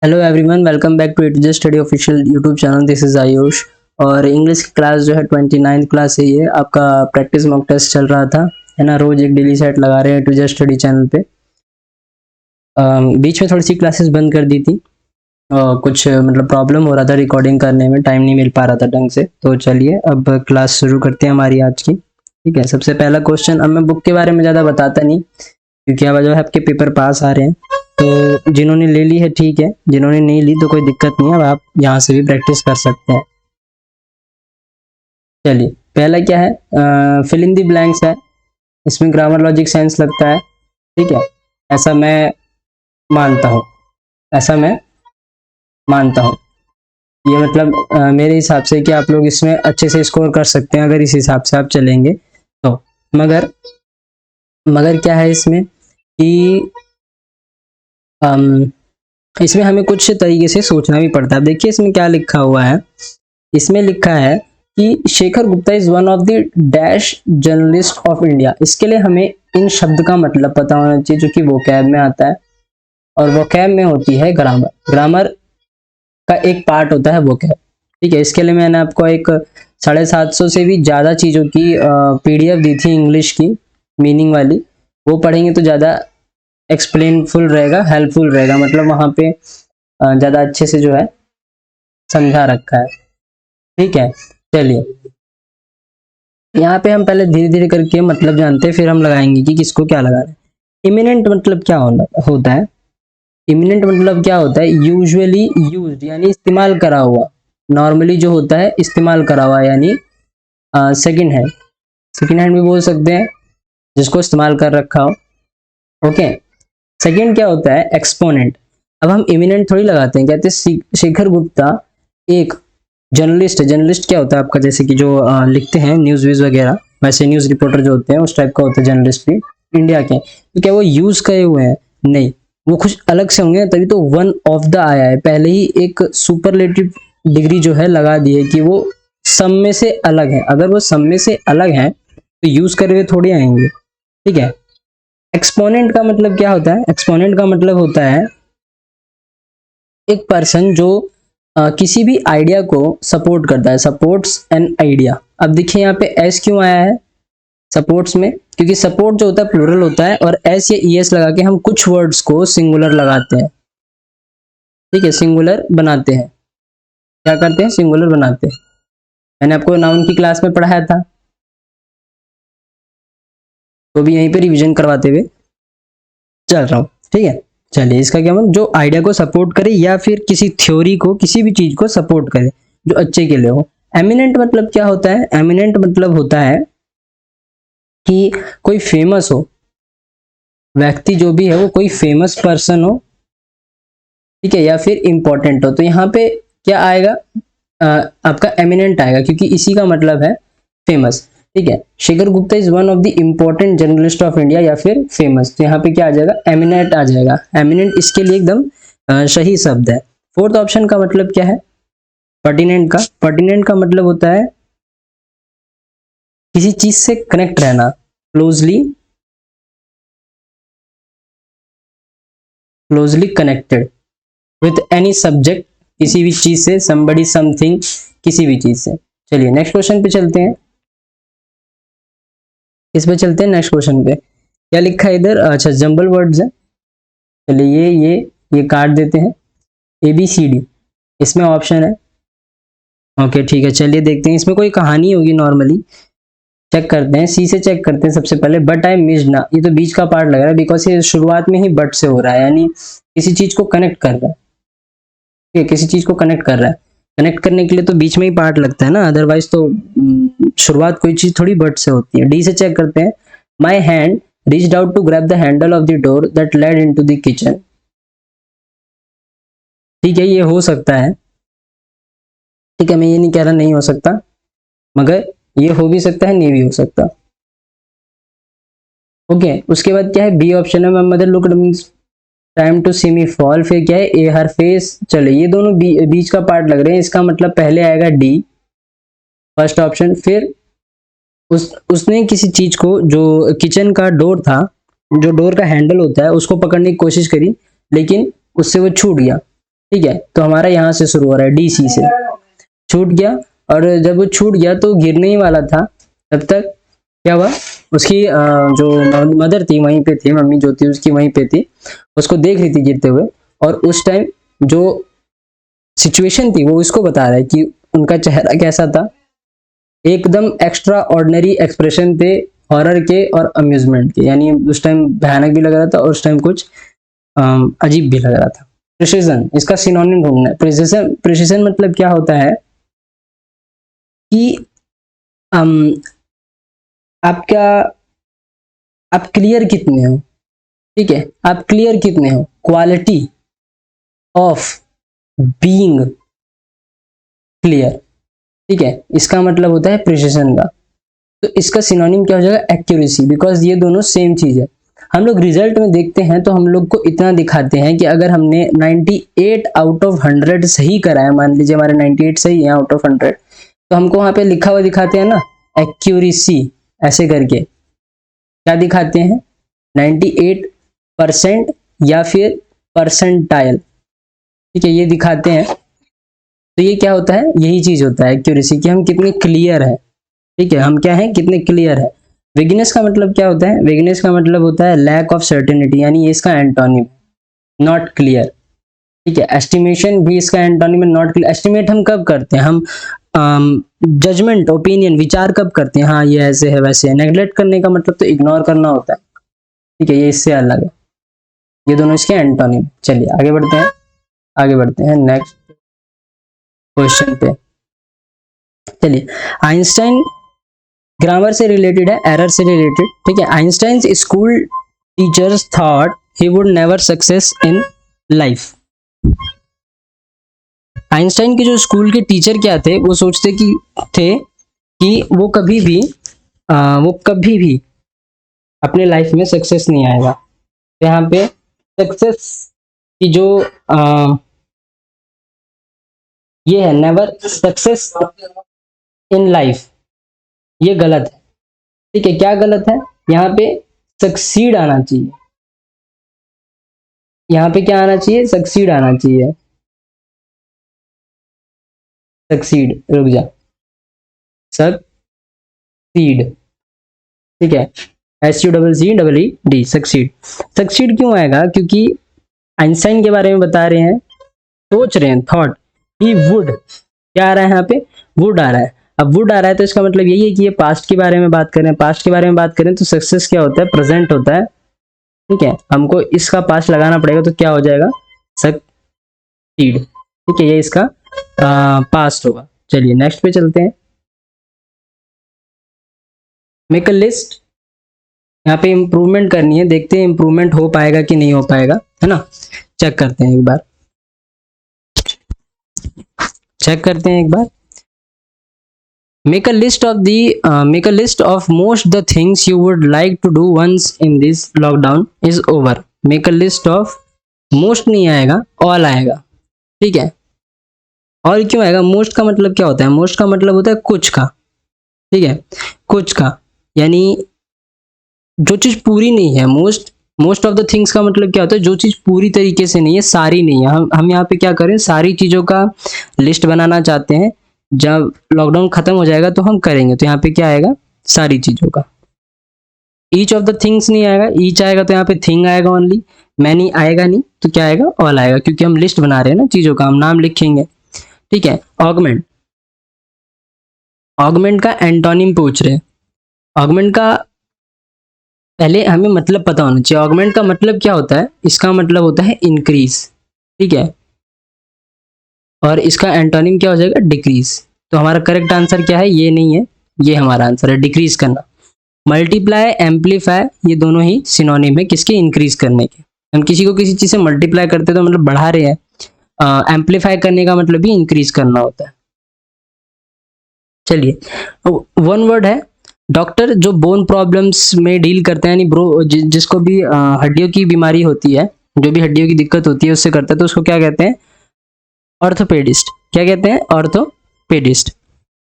Hello everyone, welcome back to it study official YouTube channel. This is Ayush. और English की class जो है 29th class है। ये आपका प्रैक्टिस मॉक टेस्ट चल रहा था, है ना। रोज एक डेली सेट लगा रहे हैं टू जस्ट स्टडी चैनल पे। बीच में थोड़ी सी क्लासेस बंद कर दी थी। कुछ मतलब प्रॉब्लम हो रहा था, रिकॉर्डिंग करने में टाइम नहीं मिल पा रहा था ढंग से। तो चलिए अब क्लास शुरू करते हैं हमारी आज की। ठीक है, सबसे पहला क्वेश्चन। अब मैं बुक के बारे में ज़्यादा बताता नहीं, क्योंकि अब जो है आपके पेपर पास आ रहे हैं। तो जिन्होंने ले ली है ठीक है, जिन्होंने नहीं ली तो कोई दिक्कत नहीं है, अब आप यहाँ से भी प्रैक्टिस कर सकते हैं। चलिए, पहला क्या है, फिल इन द ब्लैंक्स है। इसमें ग्रामर लॉजिक सेंस लगता है। ठीक है, ऐसा मैं मानता हूँ, ऐसा मैं मानता हूँ। ये मतलब मेरे हिसाब से कि आप लोग इसमें अच्छे से स्कोर कर सकते हैं अगर इस हिसाब से आप चलेंगे तो। मगर मगर क्या है इसमें कि इसमें हमें कुछ तरीके से सोचना भी पड़ता है। देखिए इसमें क्या लिखा हुआ है। इसमें लिखा है कि Shekhar Gupta is one of the dash journalist of India. इसके लिए हमें इन शब्द का मतलब पता होना चाहिए, जो कि वोकैब में आता है। और वोकैब में होती है ग्रामर। ग्रामर का एक पार्ट होता है वोकैब। ठीक है, इसके लिए मैंने आपको एक 750 से भी ज्यादा चीजों की पीडीएफ दी थी इंग्लिश की मीनिंग वाली। वो पढ़ेंगे तो ज्यादा एक्सप्लेनफुल रहेगा, हेल्पफुल रहेगा। मतलब वहां पे ज्यादा अच्छे से जो है समझा रखा है। ठीक है, चलिए यहाँ पे हम पहले धीरे धीरे करके मतलब जानते हैं, फिर हम लगाएंगे कि किसको क्या लगाना है। इमिनेंट मतलब क्या होता है। इमिनेंट मतलब क्या होता है, यूजुअली यूज्ड यानी इस्तेमाल करा हुआ। नॉर्मली जो होता है इस्तेमाल करा हुआ, यानी सेकंड हैंड। सेकंड हैंड भी बोल सकते हैं, जिसको इस्तेमाल कर रखा हो। ओके, सेकंड क्या होता है, एक्सपोनेंट। अब हम इमिनेंट थोड़ी लगाते हैं, कहते हैं शेखर गुप्ता एक जर्नलिस्ट है। जर्नलिस्ट क्या होता है आपका, जैसे कि जो लिखते हैं न्यूज व्यूज वगैरह, वैसे न्यूज रिपोर्टर जो होते हैं उस टाइप का होता है जर्नलिस्ट भी इंडिया के। तो क्या वो यूज करे हुए हैं? नहीं, वो कुछ अलग से होंगे, तभी तो वन ऑफ द आया है। पहले ही एक सुपरलेटिव डिग्री जो है लगा दी है कि वो सब में से अलग है। अगर वो सब में से अलग है तो यूज करे हुए थोड़ी आएंगे। ठीक है, एक्सपोनेंट का मतलब क्या होता है। एक्सपोनेंट का मतलब होता है एक पर्सन जो किसी भी आइडिया को सपोर्ट करता है, सपोर्ट्स एन आइडिया। अब देखिए यहाँ पे एस क्यों आया है सपोर्ट्स में, क्योंकि सपोर्ट जो होता है प्लूरल होता है, और एस या ईएस लगा के हम कुछ वर्ड्स को सिंगुलर लगाते हैं। ठीक है, सिंगुलर बनाते हैं। क्या करते हैं, सिंगुलर बनाते हैं। मैंने आपको नाउन की क्लास में पढ़ाया था, तो भी यहीं पे रिवीजन करवाते हुए चल रहा हूँ। ठीक है, चलिए इसका क्या मतलब, जो आइडिया को सपोर्ट करे या फिर किसी थ्योरी को, किसी भी चीज को सपोर्ट करे जो अच्छे के लिए हो। एमिनेंट मतलब क्या होता है, एमिनेंट मतलब होता है कि कोई फेमस हो, व्यक्ति जो भी है वो कोई फेमस पर्सन हो। ठीक है, या फिर इंपॉर्टेंट हो। तो यहाँ पे क्या आएगा, आपका एमिनेंट आएगा, क्योंकि इसी का मतलब है फेमस। ठीक है, Shekhar Gupta is one of the important journalist of India, या फिर फेमस। तो यहाँ पे क्या आ जाएगा, एमिनेंट आ जाएगा। एमिनेंट इसके लिए एकदम सही शब्द है। फोर्थ ऑप्शन का मतलब क्या है, पर्टिनेंट का। पर्टिनेंट का मतलब होता है किसी चीज से कनेक्ट रहना, closely connected with any subject. किसी भी चीज से, somebody समथिंग, किसी भी चीज से। चलिए नेक्स्ट क्वेश्चन पे चलते हैं। इस पे चलते हैं नेक्स्ट क्वेश्चन पे। क्या लिखा है इधर, अच्छा जंबल वर्ड्स है। चलिए ये काट देते हैं, ए बी सी डी इसमें ऑप्शन है। ओके ठीक है, चलिए देखते हैं, इसमें कोई कहानी होगी नॉर्मली। चेक करते हैं, सी से चेक करते हैं सबसे पहले। बट आई मिस्ड ना, ये तो बीच का पार्ट लग रहा है, बिकॉज ये शुरुआत में ही बट से हो रहा है, यानी किसी चीज को कनेक्ट कर रहा है। ठीक है, किसी चीज को कनेक्ट कर रहा है। कनेक्ट करने के लिए तो बीच में ही पार्ट लगता है ना, अदरवाइज तो शुरुआत कोई चीज थोड़ी बट से होती है। डी से चेक करते हैं। My hand reached out to grab the handle of the door that led into the kitchen। ठीक है, ये हो सकता है। ठीक है, मैं ये नहीं कह रहा नहीं हो सकता, मगर ये हो भी सकता है, नहीं भी हो सकता। ओके, उसके बाद क्या है, बी ऑप्शन है। Mother looked means time to see me fall. फिर क्या है, ए हर फेस। चले, ये दोनों बीच का पार्ट लग रहे हैं, इसका मतलब पहले आएगा डी, फर्स्ट ऑप्शन। फिर उसने किसी चीज को, जो किचन का डोर था, जो डोर का हैंडल होता है, उसको पकड़ने की कोशिश करी, लेकिन उससे वो छूट गया। ठीक है, तो हमारा यहाँ से शुरू हो रहा है, DC से छूट गया, और जब वो छूट गया तो गिरने ही वाला था, तब तक क्या हुआ, उसकी जो मदर थी वहीं पे थी, मम्मी जो थी उसकी वहीं पे थी, उसको देख रही थी गिरते हुए, और उस टाइम जो सिचुएशन थी वो इसको बता रहा है कि उनका चेहरा कैसा था, एकदम एक्स्ट्रा ऑर्डिनरी एक्सप्रेशन थे, हॉरर के और अम्यूजमेंट के, यानी उस टाइम भयानक भी लग रहा था और उस टाइम कुछ अजीब भी लग रहा था। प्रिसिजन, इसका सिनोनिम ढूंढना है। प्रिसिजन, प्रिसिजन मतलब क्या होता है कि आपका, आप क्लियर कितने हो, ठीक है, आप क्लियर कितने हो, क्वालिटी ऑफ बीइंग क्लियर, ठीक है, इसका मतलब होता है प्रिसिजन का। तो इसका सिनोनिम क्या हो जाएगा, एक्यूरेसी, बिकॉज ये दोनों सेम चीज है। हम लोग रिजल्ट में देखते हैं तो हम लोग को इतना दिखाते हैं कि अगर हमने 98 आउट ऑफ 100 सही करा है, मान लीजिए हमारे 98 सही है आउट ऑफ 100, तो हमको वहां पे लिखा हुआ दिखाते हैं ना, एक्यूरेसी, ऐसे करके क्या दिखाते हैं, 98% या फिर परसेंटाइल, ठीक है, ये दिखाते हैं। तो ये क्या होता है, यही चीज होता है एक्यूरेसी, कि हम कितने क्लियर है, ठीक है, हम क्या है, कितने क्लियर है। वेगनेस का मतलब क्या होता है, वेगनेस का मतलब होता है लैक ऑफ सर्टेनिटी, यानी ये इसका एंटोनिम, नॉट क्लियर, ठीक है। एस्टिमेशन भी इसका एंटोनिम है, नॉट क्लियर। एस्टिमेट हम कब करते हैं, हम जजमेंट, ओपिनियन, विचार कब करते हैं, हाँ ये ऐसे है वैसे है। नेग्लेक्ट करने का मतलब तो इग्नोर करना होता है, ठीक है, ये इससे अलग है, ये दोनों इसके एंटोनिम। चलिए आगे बढ़ते हैं, आगे बढ़ते हैं नेक्स्ट क्वेश्चन पे। चलिए, आइंस्टाइन ग्रामर से रिलेटेड है, एरर से रिलेटेड, ठीक है। Einstein school teachers thought he would never success in life. Einstein के जो स्कूल के टीचर क्या थे, वो सोचते कि थे कि वो कभी भी अपने लाइफ में सक्सेस नहीं आएगा। तो यहाँ पे सक्सेस की जो ये है, नेवर सक्सेस इन लाइफ, ये गलत है, ठीक है। क्या गलत है, यहाँ पे सक्सीड आना चाहिए, यहाँ पे क्या आना चाहिए, सक्सीड आना चाहिए, सक्सीड, रुक जा, सक्सीड, ठीक है, SUCCEED, सक्सीड। सक्सीड क्यों आएगा, क्योंकि आइंस्टाइन के बारे में बता रहे हैं, सोच रहे हैं, थॉट, ही वुड, क्या आ रहा है यहाँ पे, वुड आ रहा है। अब वुड आ रहा है तो इसका मतलब यही है कि ये पास्ट के बारे में बात करें, पास्ट के बारे में बात करें तो सक्सेस क्या होता है, प्रेजेंट होता है, ठीक है। हमको इसका पास्ट लगाना पड़ेगा, तो क्या हो जाएगा, सक्सीड, ठीक है, ये इसका पास्ट होगा। चलिए नेक्स्ट पे चलते हैं। मेक अ लिस्ट, यहाँ पे इंप्रूवमेंट करनी है, देखते हैं इंप्रूवमेंट हो पाएगा कि नहीं हो पाएगा, है ना, चेक करते हैं एक बार, चेक करते हैं एक बार। Make a list of most the things you would like to do once in this lockdown is over. Make a list of most नहीं आएगा, all आएगा, ठीक है। और क्यों आएगा, most का मतलब क्या होता है, most का मतलब होता है कुछ का, ठीक है, कुछ का, यानी जो चीज पूरी नहीं है। मोस्ट ऑफ द थिंग्स का मतलब क्या होता है, जो चीज पूरी तरीके से नहीं है, सारी नहीं है। हम यहाँ पे क्या करें, सारी चीजों का लिस्ट बनाना चाहते हैं, जब लॉकडाउन खत्म हो जाएगा तो हम करेंगे। तो यहाँ पे क्या आएगा, सारी चीजों का। ईच ऑफ द थिंग्स नहीं आएगा, ईच आएगा तो यहाँ पे थिंग आएगा ओनली, मैनी आएगा नहीं, तो क्या आएगा, ऑल आएगा, क्योंकि हम लिस्ट बना रहे हैं ना चीजों का, हम नाम लिखेंगे, ठीक है। ऑगमेंट, ऑगमेंट का एंटोनिम पूछ रहे हैं। ऑगमेंट का पहले हमें मतलब पता होना चाहिए। ऑगमेंट का मतलब क्या होता है, इसका मतलब होता है इंक्रीज, ठीक है, और इसका एंटोनिम क्या हो जाएगा, डिक्रीज। तो हमारा करेक्ट आंसर क्या है, ये नहीं है, ये हमारा आंसर है, डिक्रीज करना। मल्टीप्लाई, एम्पलीफाई, ये दोनों ही सिनोनिम है किसके, इंक्रीज करने के। हम किसी को किसी चीज से मल्टीप्लाई करते तो मतलब बढ़ा रहे हैं, एम्पलीफाई करने का मतलब भी इंक्रीज करना होता है। चलिए, वन वर्ड है, डॉक्टर जो बोन प्रॉब्लम्स में डील करते हैं, यानी जिसको भी हड्डियों की बीमारी होती है, जो भी हड्डियों की दिक्कत होती है उससे करता है, तो उसको क्या कहते हैं, ऑर्थोपेडिस्ट। क्या कहते हैं, ऑर्थोपेडिस्ट।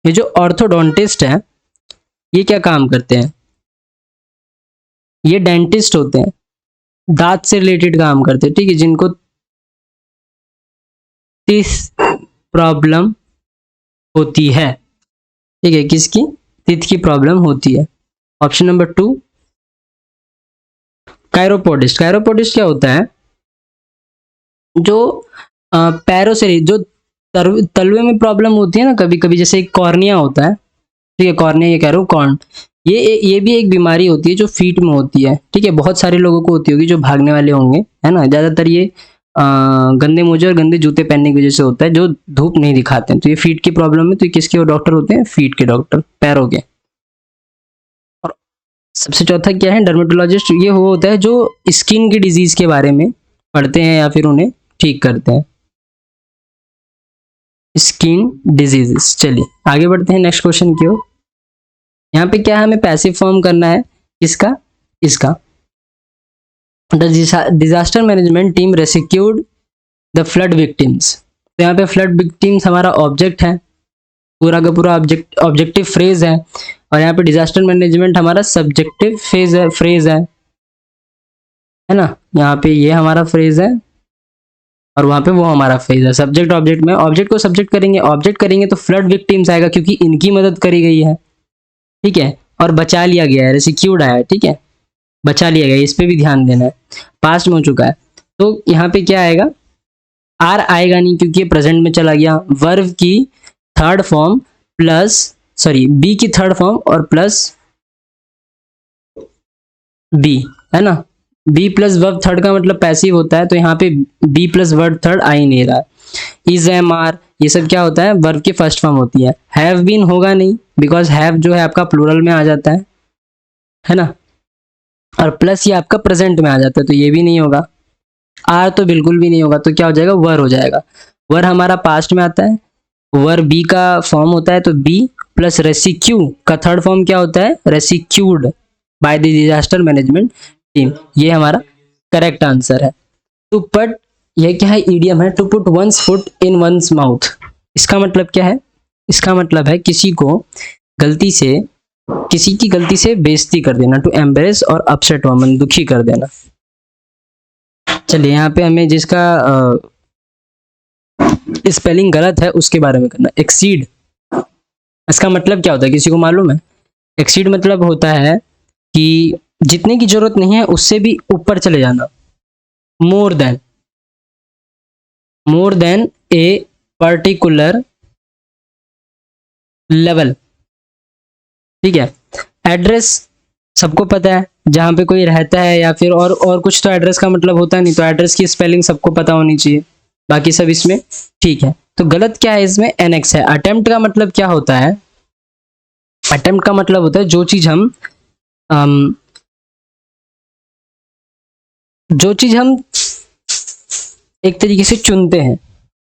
ये जो ऑर्थोडोंटिस्ट है, ये क्या काम करते हैं, ये डेंटिस्ट होते हैं, दांत से रिलेटेड काम करते हैं, ठीक है, जिनको प्रॉब्लम होती है। ठीक है, किसकी? टीथ की प्रॉब्लम होती है। Option number 2 कायरोपोडिस्ट। कायरोपोडिस्ट क्या होता है? जो पैरों से जो तलवे में प्रॉब्लम होती है ना कभी कभी, जैसे एक कॉर्निया होता है, ठीक है, कॉर्निया ये कह रहा हूँ, कॉर्न, ये भी एक बीमारी होती है जो फीट में होती है। ठीक है, बहुत सारे लोगों को होती होगी जो भागने वाले होंगे, है ना। ज्यादातर ये गंदे मोजे और गंदे जूते पहनने की वजह से होता है, जो धूप नहीं दिखाते हैं। तो ये फीट की प्रॉब्लम है, तो ये किसके डॉक्टर होते हैं? फीट के डॉक्टर, पैरों के। और सबसे चौथा क्या है? डर्मेटोलॉजिस्ट। ये वो होता है जो स्किन की डिजीज के बारे में पढ़ते हैं या फिर उन्हें ठीक करते हैं, स्किन डिजीजेस। चलिए आगे बढ़ते हैं नेक्स्ट क्वेश्चन की ओर। यहाँ पे क्या है? हमें पैसिव फॉर्म करना है किसका? इसका। The disaster management team rescued the flood victims. तो यहाँ पे फ्लड विक्टिम्स हमारा ऑब्जेक्ट है, पूरा का पूरा ऑब्जेक्टिव फ्रेज है, और यहाँ पे डिजास्टर मैनेजमेंट हमारा सब्जेक्टिव फ्रेज है ना। यहाँ पे ये हमारा फ्रेज है और वहां पे वो हमारा फ्रेज है। सब्जेक्ट ऑब्जेक्ट में ऑब्जेक्ट को सब्जेक्ट करेंगे तो फ्लड विक्टिम्स आएगा, क्योंकि इनकी मदद करी गई है। ठीक है, और बचा लिया गया है, रेस्क्यूड आया है। ठीक है, बचा लिया गया, इस पे भी ध्यान देना है। पास्ट में हो चुका है, तो यहाँ पे क्या आएगा? आर आएगा नहीं, क्योंकि ये प्रेजेंट में चला गया। वर्ब की थर्ड फॉर्म प्लस बी की थर्ड फॉर्म और प्लस बी, है ना। बी प्लस वर्ब थर्ड का मतलब पैसिव होता है, तो यहाँ पे बी प्लस वर्ब थर्ड आ ही नहीं रहा है। इज, एम, आर, ये सब क्या होता है? वर्ब की फर्स्ट फॉर्म होती है। हैव बीन होगा नहीं, बिकॉज हैव जो है आपका प्लूरल में आ जाता है ना, और प्लस ये आपका प्रेजेंट में आ जाता है, तो ये भी नहीं होगा। आर तो बिल्कुल भी नहीं होगा, तो क्या हो जाएगा? वर हो जाएगा। वर हमारा पास्ट में आता है, वर बी का फॉर्म होता है, तो बी प्लस रेस्क्यू का थर्ड फॉर्म क्या होता है? Rescued by the disaster management team. ये हमारा करेक्ट आंसर है। टू पट, ये क्या है? ईडियम है। To put one's foot in one's mouth. इसका मतलब क्या है? इसका मतलब है किसी की गलती से बेइज्जती कर देना। टू एम्बेरेस और अपसेट वमन, दुखी कर देना। चलिए यहाँ पे हमें जिसका स्पेलिंग गलत है उसके बारे में करना। एक्सीड, इसका मतलब क्या होता है? किसी को मालूम है? एक्सीड मतलब होता है कि जितने की जरूरत नहीं है उससे भी ऊपर चले जाना। More than a particular level. ठीक है, एड्रेस सबको पता है, जहां पे कोई रहता है या फिर और कुछ, तो एड्रेस का मतलब होता नहीं, तो एड्रेस की स्पेलिंग सबको पता होनी चाहिए। बाकी सब इसमें ठीक है। तो गलत क्या है इसमें? एनेक्स है। अटेम्प्ट का मतलब क्या होता है? अटेम्प्ट का मतलब होता है जो चीज हम एक तरीके से चुनते हैं।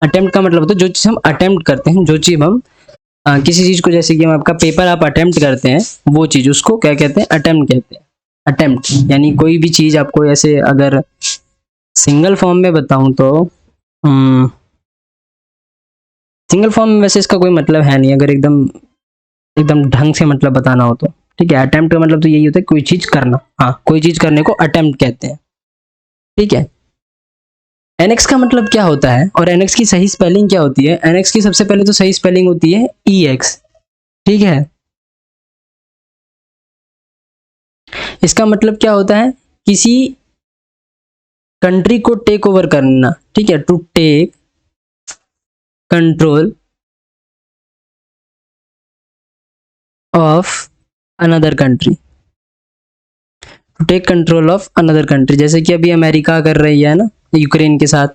अटेम्प्ट का मतलब होता है जो चीज हम अटेम्प्ट करते हैं, जो चीज हम किसी चीज को, जैसे कि हम आपका पेपर आप अटेम्प्ट करते हैं, वो चीज, उसको क्या कहते हैं? अटेम्प्ट कहते हैं। अटेम्प्ट यानी कोई भी चीज आपको, ऐसे अगर सिंगल फॉर्म में बताऊं तो सिंगल फॉर्म में वैसे इसका कोई मतलब है नहीं, अगर एकदम ढंग से मतलब बताना हो तो। ठीक है, अटेम्प्ट का मतलब तो यही होता है कोई चीज करना। हाँ, कोई चीज करने को अटेम्प्ट कहते हैं। ठीक है, एनेक्स का मतलब क्या होता है और एनेक्स की सही स्पेलिंग क्या होती है? एनेक्स की सबसे पहले तो सही स्पेलिंग होती है EX। ठीक है, इसका मतलब क्या होता है? किसी कंट्री को टेक ओवर करना। ठीक है, to take control of another country. To take control of another country, जैसे कि अभी अमेरिका कर रही है ना यूक्रेन के साथ,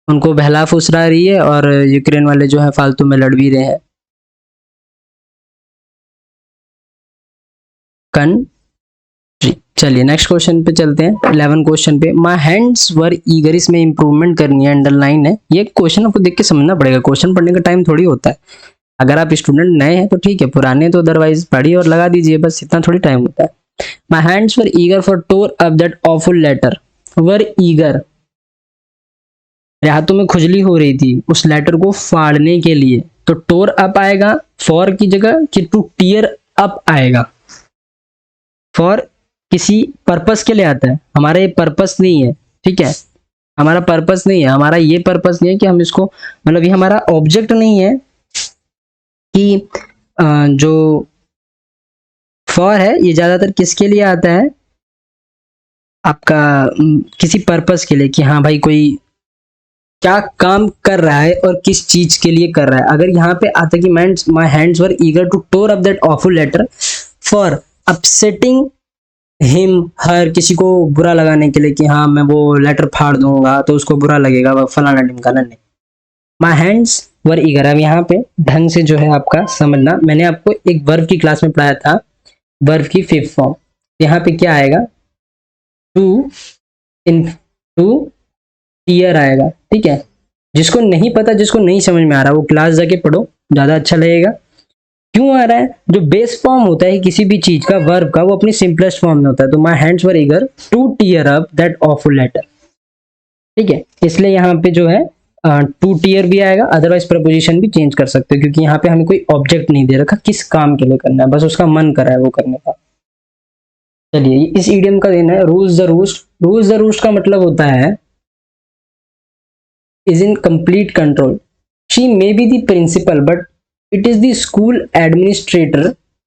उनको बहला फुसला रही है और यूक्रेन वाले जो है फालतू में लड़ भी रहे हैं। कंट्री। चलिए नेक्स्ट क्वेश्चन पे चलते हैं, 11 क्वेश्चन पे। माय हैंड्स वर ईगर, इसमें इंप्रूवमेंट करनी है, अंडरलाइन है। ये क्वेश्चन आपको देख के समझना पड़ेगा, क्वेश्चन पढ़ने का टाइम थोड़ी होता है। अगर आप स्टूडेंट नए हैं तो ठीक है, पुराने तो अदरवाइज पढ़िए और लगा दीजिए, बस इतना थोड़ी टाइम होता है। My hands were eager for tore up that awful letter. Were eager, हाथों में खुजली हो रही थी उस लेटर को फाड़ने के लिए, तो टोर अप आएगा फॉर की जगह, कि टू टीयर अप आएगा। फॉर किसी पर्पस के लिए आता है, हमारा ये पर्पस नहीं है। ठीक है, हमारा पर्पस नहीं है, हमारा ये पर्पस नहीं है कि हम इसको, मतलब ये हमारा ऑब्जेक्ट नहीं है कि जो फॉर है ये ज्यादातर किसके लिए आता है, आपका किसी पर्पस के लिए, कि हाँ भाई कोई क्या काम कर रहा है और किस चीज के लिए कर रहा है। अगर यहाँ पे आता कि my hands were eager to tore up that awful letter for upsetting him her, किसी को बुरा लगाने के लिए कि हाँ मैं वो लेटर फाड़ दूंगा तो उसको बुरा लगेगा, वह फलाना ढिमकाना, नहीं। माई हैंड्स वर ईगर, अब यहाँ पे ढंग से जो है आपका समझना, मैंने आपको एक वर्ब की क्लास में पढ़ाया था, वर्ब की 5th फॉर्म। यहाँ पे क्या आएगा, टू इन टू टीयर आएगा, ठीक है। जिसको नहीं पता, जिसको नहीं समझ में आ रहा, वो क्लास जाके पढ़ो, ज्यादा अच्छा लगेगा। क्यों आ रहा है, जो बेस फॉर्म होता है किसी भी चीज का, वर्ब का, वो अपनी सिंपलेस्ट फॉर्म में होता है। तो my hands were eager to tear up that awful letter, ठीक है। इसलिए यहाँ पे जो है टू टीयर भी आएगा, अदरवाइज प्रपोजिशन भी चेंज कर सकते हो, क्योंकि यहाँ पे हमें कोई ऑब्जेक्ट नहीं दे रखा किस काम के लिए करना है, बस उसका मन करा है वो करने का। चलिए, इस ईडियम का देना है rules the roost. Rules the roost का मतलब होता है is in complete control. She may be the principal, but it is the school administrator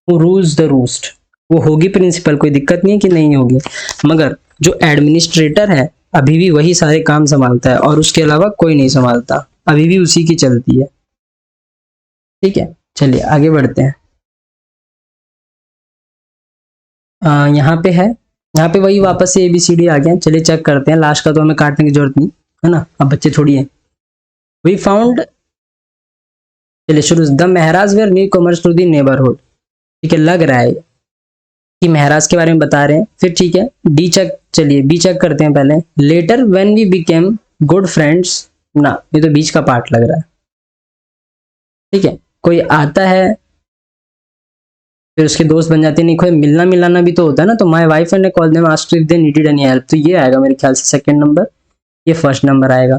who rules the roost. वो होगी प्रिंसिपल, कोई दिक्कत नहीं है कि नहीं होगी, मगर जो एडमिनिस्ट्रेटर है अभी भी वही सारे काम संभालता है और उसके अलावा कोई नहीं संभालता, अभी भी उसी की चलती है, ठीक है। चलिए आगे बढ़ते हैं। यहाँ पे है, यहाँ पे वही वापस से ABCD आ गया। चलिए चेक करते हैं, लास्ट का तो हमें काटने की जरूरत नहीं है ना, अब बच्चे थोड़ी है। वी फाउंड, चलिए शुरू, the Maharaj were newcomers to the neighbourhood, ठीक है। लग रहा है कि महराज के बारे में बता रहे हैं, फिर ठीक है। डी चेक, चलिए बी चेक करते हैं पहले। Later when we became good friends, ना ये तो बीच का पार्ट लग रहा है, ठीक है। कोई आता है फिर उसके दोस्त बन जाते हैं, नहीं कोई मिलना मिलाना भी तो होता है ना। तो my wife and I called them asked if they needed any help, तो ये आएगा मेरे ख्याल से सेकंड नंबर, ये फर्स्ट नंबर आएगा।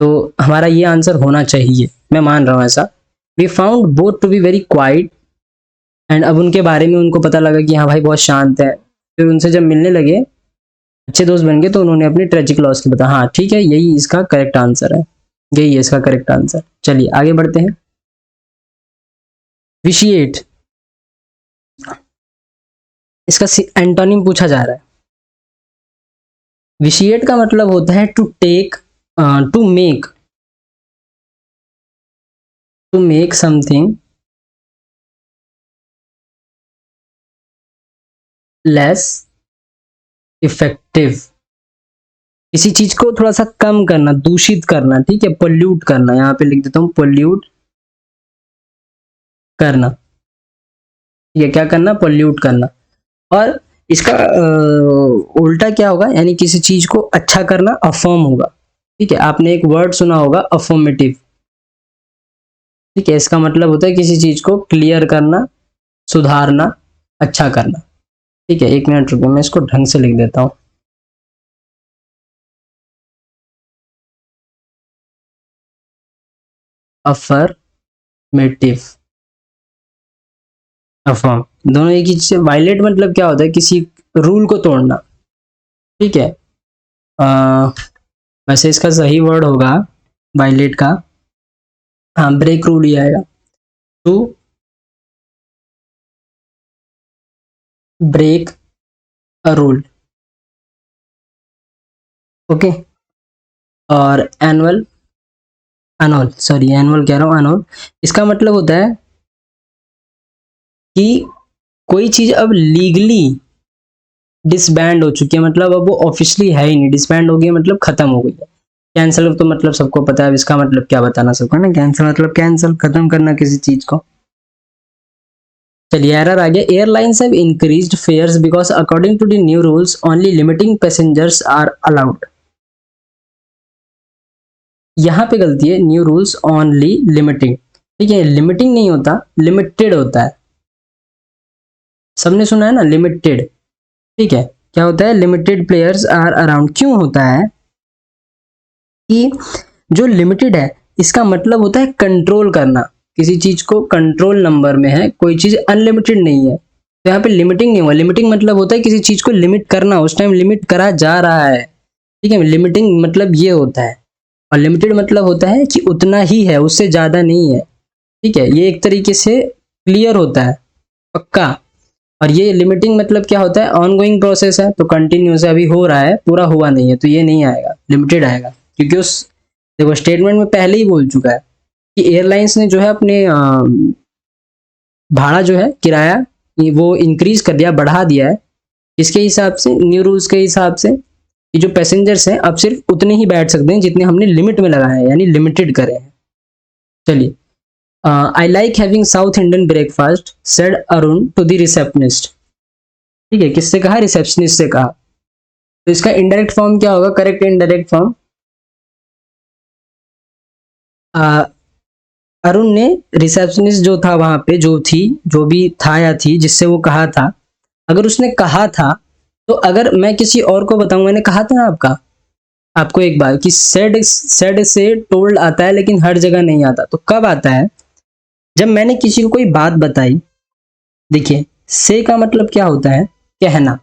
तो हमारा ये आंसर होना चाहिए, मैं मान रहा हूँ ऐसा। We found both to be very quiet, and अब उनके बारे में उनको पता लगा कि हाँ भाई बहुत शांत है, फिर उनसे जब मिलने लगे, अच्छे दोस्त बन गए, तो उन्होंने अपनी ट्रेजिक लॉस की बताया। हाँ ठीक है, यही इसका करेक्ट आंसर है, यही है इसका करेक्ट आंसर। चलिए आगे बढ़ते हैं। विशिएट, इसका एंटोनिम पूछा जा रहा है। विशिएट का मतलब होता है to take, to make something less effective, किसी चीज को थोड़ा सा कम करना, दूषित करना, ठीक है। पोल्यूट करना, यहाँ पे लिख देता हूं पोल्यूट करना, ये क्या करना, पोल्यूट करना। और इसका उल्टा क्या होगा, यानी किसी चीज को अच्छा करना, अफर्म होगा, ठीक है। आपने एक वर्ड सुना होगा अफर्मेटिव, ठीक है। इसका मतलब होता है किसी चीज को क्लियर करना, सुधारना, अच्छा करना, ठीक है। 1 मिनट रुकिए, मैं इसको ढंग से लिख देता हूं। अफर्मेटिव, अफर्म, दोनों एक ही चीज। वायलेट मतलब क्या होता है, किसी रूल को तोड़ना, ठीक है। वैसे इसका सही वर्ड होगा वायलेट का, हाँ ब्रेक रूल ही आएगा, to break a rule, okay. और एनुअल कह रहा हूँ, एनुअल, इसका मतलब होता है कि कोई चीज अब लीगली डिसबैंड हो चुकी है, मतलब अब वो ऑफिशियली है ही नहीं, डिसबैंड हो गई मतलब खत्म हो गई है। कैंसिल तो मतलब सबको पता है, अब इसका मतलब क्या बताना सबको ना, कैंसिल मतलब कैंसिल, खत्म करना किसी चीज को। चलिए एरर आ गया, airlines have increased fares because according to the new rules only limiting passengers are allowed. यहाँ पे गलती है, न्यू रूल्स ओनली लिमिटिंग, ठीक है। लिमिटिंग नहीं होता, लिमिटेड होता है, सबने सुना है ना लिमिटेड, ठीक है। क्या होता है, लिमिटेड प्लेयर्स आर अराउंड, क्यों होता है कि जो लिमिटेड है इसका मतलब होता है कंट्रोल करना, किसी चीज को कंट्रोल नंबर में है, कोई चीज अनलिमिटेड नहीं है। तो यहाँ पे लिमिटिंग नहीं हुआ, लिमिटिंग मतलब होता है किसी चीज को लिमिट करना, उस टाइम लिमिट करा जा रहा है, ठीक है। लिमिटिंग मतलब ये होता है, और लिमिटेड मतलब होता है कि उतना ही है, उससे ज्यादा नहीं है। ठीक है, ये एक तरीके से क्लियर होता है, पक्का। और ये लिमिटिंग मतलब क्या होता है, ऑनगोइंग प्रोसेस है, तो कंटिन्यूस अभी हो रहा है, पूरा हुआ नहीं है, तो ये नहीं आएगा, लिमिटेड आएगा। क्योंकि उस देखो स्टेटमेंट में पहले ही बोल चुका है कि एयरलाइंस ने जो है अपने भाड़ा जो है किराया वो इंक्रीज कर दिया, बढ़ा दिया है। इसके हिसाब से, न्यू रूल्स के हिसाब से, कि जो पैसेंजर्स हैं अब सिर्फ उतने ही बैठ सकते हैं जितने हमने लिमिट में लगाए हैं, यानी लिमिटेड करे हैं। चलिए, I like having South Indian breakfast said Arun to the receptionist. ठीक है, किससे कहा, रिसेप्शनिस्ट से कहा। तो इसका इनडायरेक्ट फॉर्म क्या होगा, करेक्ट इनडायरेक्ट फॉर्म, अरुण ने रिसेप्शनिस्ट जो था वहां पे, जो थी, जो भी था या थी जिससे वो कहा था, अगर उसने कहा था, तो अगर मैं किसी और को बताऊं, मैंने कहा था ना आपको एक बार कि सेड से टोल्ड आता है लेकिन हर जगह नहीं आता। तो कब आता है, जब मैंने किसी को कोई बात बताई। देखिए, से का मतलब क्या होता है, कहना।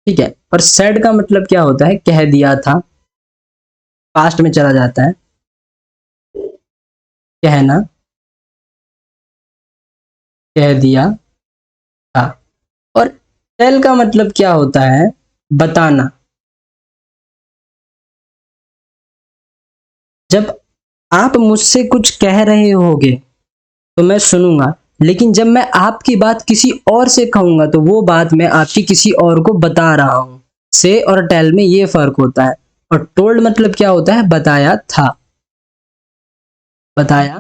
ठीक है, पर सेड का मतलब क्या होता है, कह दिया था, पास्ट में चला जाता है, कहना, कह दिया था। और टेल का मतलब क्या होता है, बताना। जब आप मुझसे कुछ कह रहे होगे तो मैं सुनूंगा, लेकिन जब मैं आपकी बात किसी और से कहूंगा तो वो बात मैं आपकी किसी और को बता रहा हूं। से और टेल में ये फर्क होता है। और टोल्ड मतलब क्या होता है, बताया था, बताया,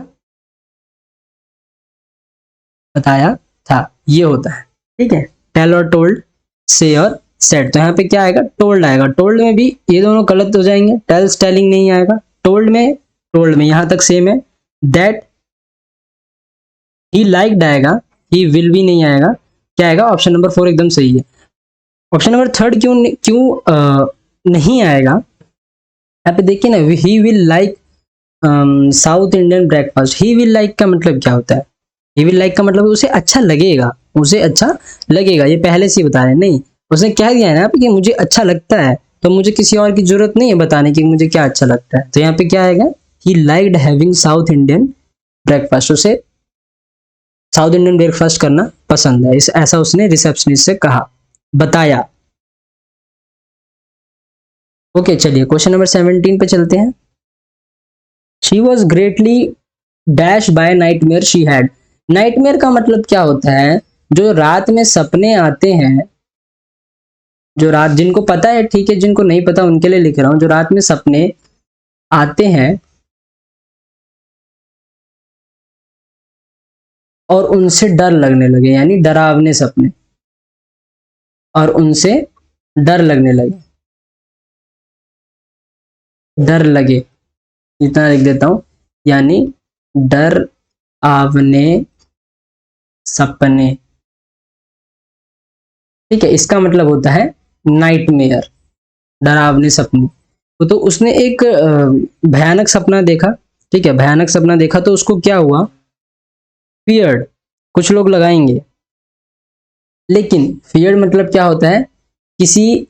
बताया था, ये होता है। ठीक है, टेल और टोल्ड, से और सेड। तो यहाँ पे क्या आएगा, टोल्ड आएगा। टोल्ड में भी ये दोनों गलत हो जाएंगे, टेल्स टेलिंग नहीं आएगा। टोल्ड में यहां तक सेम है। दैट ही लाइक्ड आएगा, ही विल भी नहीं आएगा। क्या आएगा, ऑप्शन नंबर 4 एकदम सही है। ऑप्शन नंबर 3 क्यों नहीं आएगा, यहाँ पे देखिए ना, he will like south Indian breakfast. He will like का मतलब क्या होता है, ही विल लाइक का मतलब उसे अच्छा लगेगा, उसे अच्छा लगेगा, ये पहले से ही बता रहे हैं। नहीं, उसने कह दिया है ना कि मुझे अच्छा लगता है, तो मुझे किसी और की जरूरत नहीं है बताने की मुझे क्या अच्छा लगता है। तो यहाँ पे क्या आएगा, he liked having South Indian breakfast, उसे साउथ इंडियन ब्रेकफास्ट करना पसंद है, ऐसा उसने रिसेप्शनिस्ट से कहा, बताया। ओके, चलिए क्वेश्चन नंबर 17 पे चलते हैं। She was greatly dash by nightmare she had. Nightmare का मतलब क्या होता है, जो रात में सपने आते हैं, जो रात, जिनको पता है ठीक है, जिनको नहीं पता उनके लिए लिख रहा हूं, जो रात में सपने आते हैं और उनसे डर लगने लगे, यानी डरावने सपने, और उनसे डर लगने लगे, डर लगे, इतना लिख देता हूं, यानी डर आवने सपने। ठीक है, इसका मतलब होता है नाइटमेयर, डरावने सपने। तो उसने एक भयानक सपना देखा। ठीक है, भयानक सपना देखा तो उसको क्या हुआ, फियर्ड, कुछ लोग लगाएंगे, लेकिन फियर्ड मतलब क्या होता है, किसी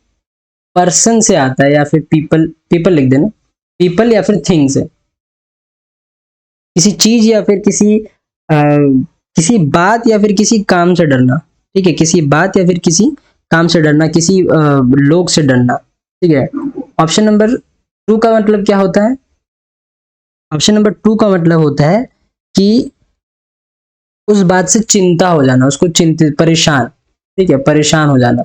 पर्सन से आता है, या फिर पीपल, पीपल लिख देना, पीपल या फिर थिंग से, किसी चीज या फिर किसी बात या फिर किसी काम से डरना। ठीक है, किसी बात या फिर किसी काम से डरना, किसी लोग से डरना। ठीक है, ऑप्शन नंबर 2 का मतलब क्या होता है, ऑप्शन नंबर 2 का मतलब होता है कि उस बात से चिंता हो जाना, उसको चिंतित, परेशान। ठीक है, परेशान हो जाना,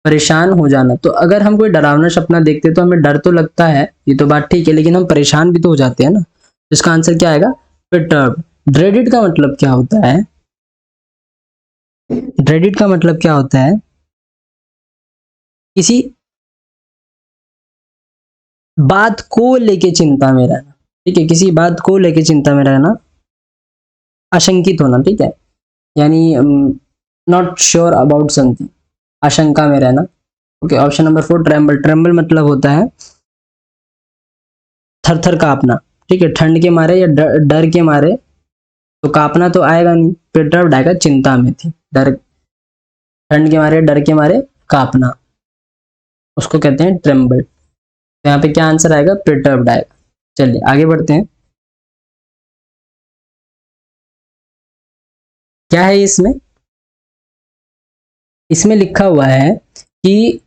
परेशान हो जाना। तो अगर हम कोई डरावना सपना देखते हैं तो हमें डर तो लगता है, ये तो बात ठीक है, लेकिन हम परेशान भी तो हो जाते हैं ना। इसका आंसर क्या आएगा, perturbed। ड्रेडिड का मतलब क्या होता है, ड्रेडिड का मतलब क्या होता है, किसी बात को लेके चिंता में रहना। ठीक है, किसी बात को लेके चिंता में रहना, आशंकित होना। ठीक है, यानी नॉट श्योर अबाउट समथिंग, आशंका में रहना। Okay, option number 4 tremble. Tremble मतलब होता है थर थर कांपना। ठीक है, ठंड के मारे या डर के मारे, तो कांपना तो आएगा नहीं, perturbed आएगा, चिंता में थी, डर, ठंड के मारे, डर के मारे कांपना, उसको कहते हैं ट्रेम्बल। तो यहाँ पे क्या आंसर आएगा, प्रिटर्ब्ड आएगा। चलिए आगे बढ़ते हैं। क्या है इसमें, इसमें लिखा हुआ है कि,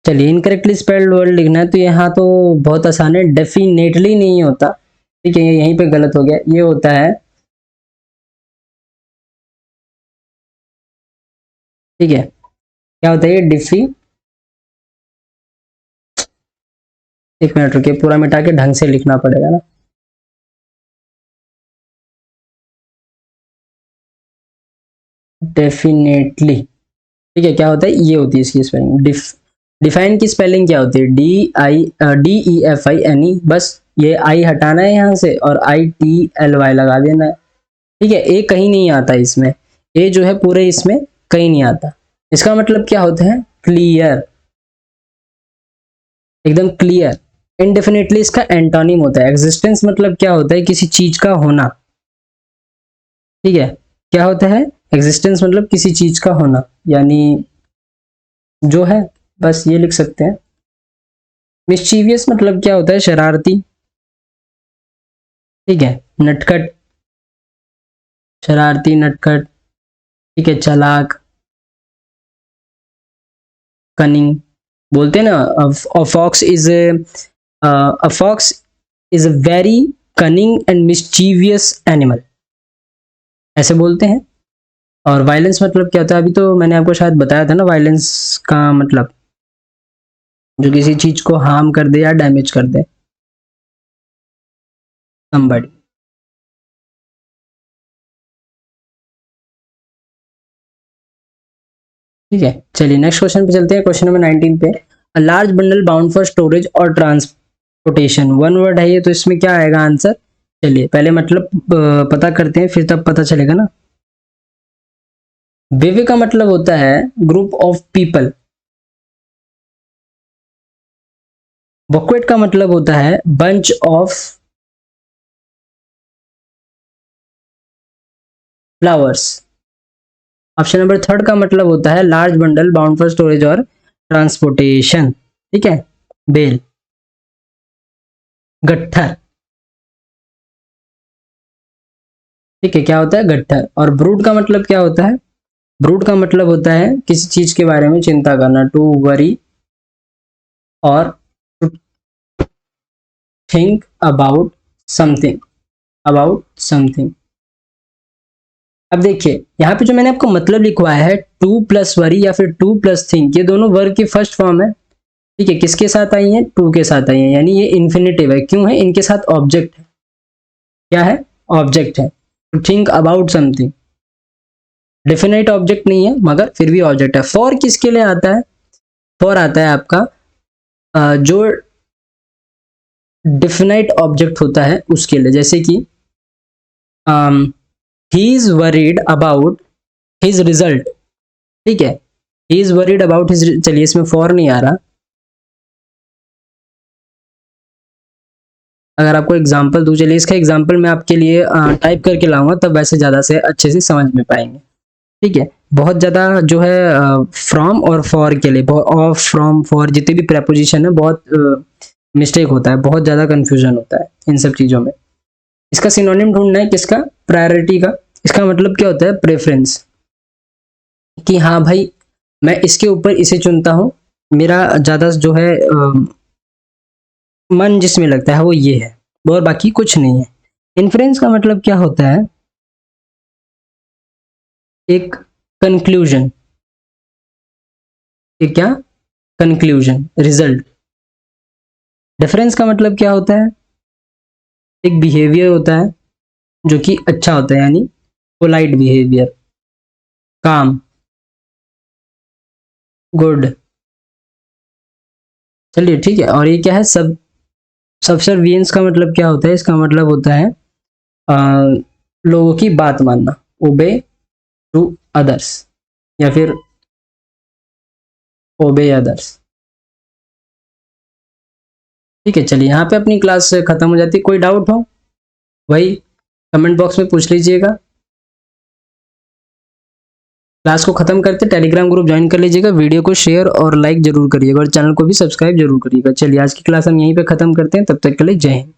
चलिए इनकरेक्टली स्पेल्ड वर्ड लिखना है तो यहाँ तो बहुत आसान है, डेफिनेटली नहीं होता, ठीक है, यहीं पे गलत हो गया, ये होता है, ठीक है, क्या होता है ये, डिफी, एक मिनट रुकिए, पूरा मिटा के ढंग से लिखना पड़ेगा ना, डेफिनेटली, ठीक है, क्या होता है, ये होती है इसकी स्पेलिंग, डिफाइन की स्पेलिंग क्या होती है, DIFINE, बस ये आई हटाना है यहाँ से और ITLY लगा देना है, ठीक है, ए कहीं नहीं आता इसमें, ए जो है पूरे इसमें कहीं नहीं आता। इसका मतलब क्या होता है, क्लियर, एकदम क्लियर। इनडेफिनेटली इसका एंटोनिम होता है एग्जिस्टेंस, मतलब क्या होता है, किसी चीज का होना, ठीक है, क्या होता है एग्जिस्टेंस, मतलब किसी चीज का होना, यानी जो है, बस ये लिख सकते हैं। मिस्चीवियस मतलब क्या होता है, शरारती, ठीक है, नटखट, शरारती नटखट, ठीक है, चालाक, कनिंग, बोलते हैं ना, a fox is a fox is a very cunning and mischievous animal, ऐसे बोलते हैं। और वायलेंस मतलब क्या होता है, अभी तो मैंने आपको शायद बताया था ना, वायलेंस का मतलब जो किसी चीज को हार्म कर दे या डैमेज कर दे, somebody। ठीक है, चलिए नेक्स्ट क्वेश्चन पे चलते हैं, क्वेश्चन नंबर 19 पे। A large bundle bound for storage और ट्रांसपोर्टेशन, वन वर्ड है ये, तो इसमें क्या आएगा आंसर, चलिए पहले मतलब पता करते हैं, फिर तब पता चलेगा ना। विवे का मतलब होता है ग्रुप ऑफ पीपल, बक्वेट का मतलब होता है bunch of flowers, option number third का मतलब होता है large bundle bound for storage और ट्रांसपोर्टेशन, ठीक है, बेल, गट्ठर, ठीक है, क्या होता है, गट्ठर। और ब्रूड का मतलब क्या होता है, ब्रूड का मतलब होता है किसी चीज के बारे में चिंता करना, टू वरी और to think about something, about something. अब देखिए यहाँ पे जो मैंने आपको मतलब लिखवाया है, टू प्लस वरी या फिर टू प्लस थिंक, ये दोनों वर्ग की फर्स्ट फॉर्म है, ठीक है, किसके साथ आई है, टू के साथ आई है, यानी ये इन्फिनेटिव है, क्यों है, इनके साथ ऑब्जेक्ट है, क्या है, ऑब्जेक्ट है, to think about something, definite object नहीं है मगर फिर भी ऑब्जेक्ट है। फॉर किसके लिए आता है, फॉर आता है आपका जो डिफिनाइट ऑब्जेक्ट होता है उसके लिए, जैसे कि he is worried about his result, ठीक है, he is worried about his, चलिए इसमें फॉर नहीं आ रहा, अगर आपको एग्जांपल दूं, चलिए इसका एग्जांपल मैं आपके लिए टाइप करके लाऊंगा, तब वैसे ज़्यादा से अच्छे से समझ में पाएंगे, ठीक है। बहुत ज़्यादा जो है फ्रॉम और फॉर के लिए, ऑफ, फ्रॉम, फॉर, जितने भी प्रेपोजिशन है, बहुत मिस्टेक होता है, बहुत ज़्यादा कन्फ्यूजन होता है इन सब चीज़ों में। इसका सिनोनिम ढूंढना है किसका, प्रायोरिटी का। इसका मतलब क्या होता है, प्रेफरेंस, कि हाँ भाई मैं इसके ऊपर इसे चुनता हूँ, मेरा ज़्यादा जो है मन जिसमें लगता है वो ये है, और बाकी कुछ नहीं है। इन्फ्रेंस का मतलब क्या होता है, एक कंक्लूजन, एक क्या, कंक्लूजन, रिजल्ट। डिफरेंस का मतलब क्या होता है, एक बिहेवियर होता है जो कि अच्छा होता है, यानी पोलाइट बिहेवियर, काम, गुड, चलिए ठीक है। और ये क्या है, सबसर्वियंस का मतलब क्या होता है, इसका मतलब होता है लोगों की बात मानना, ओबे टू अदर्स या फिर ओबे अदर्स, ठीक है। चलिए यहाँ पे अपनी क्लास खत्म हो जाती है, कोई डाउट हो वही कमेंट बॉक्स में पूछ लीजिएगा। क्लास को खत्म करते, टेलीग्राम ग्रुप ज्वाइन कर लीजिएगा, वीडियो को शेयर और लाइक जरूर करिएगा और चैनल को भी सब्सक्राइब जरूर करिएगा। चलिए आज की क्लास हम यहीं पे खत्म करते हैं, तब तक के लिए जय हिंद।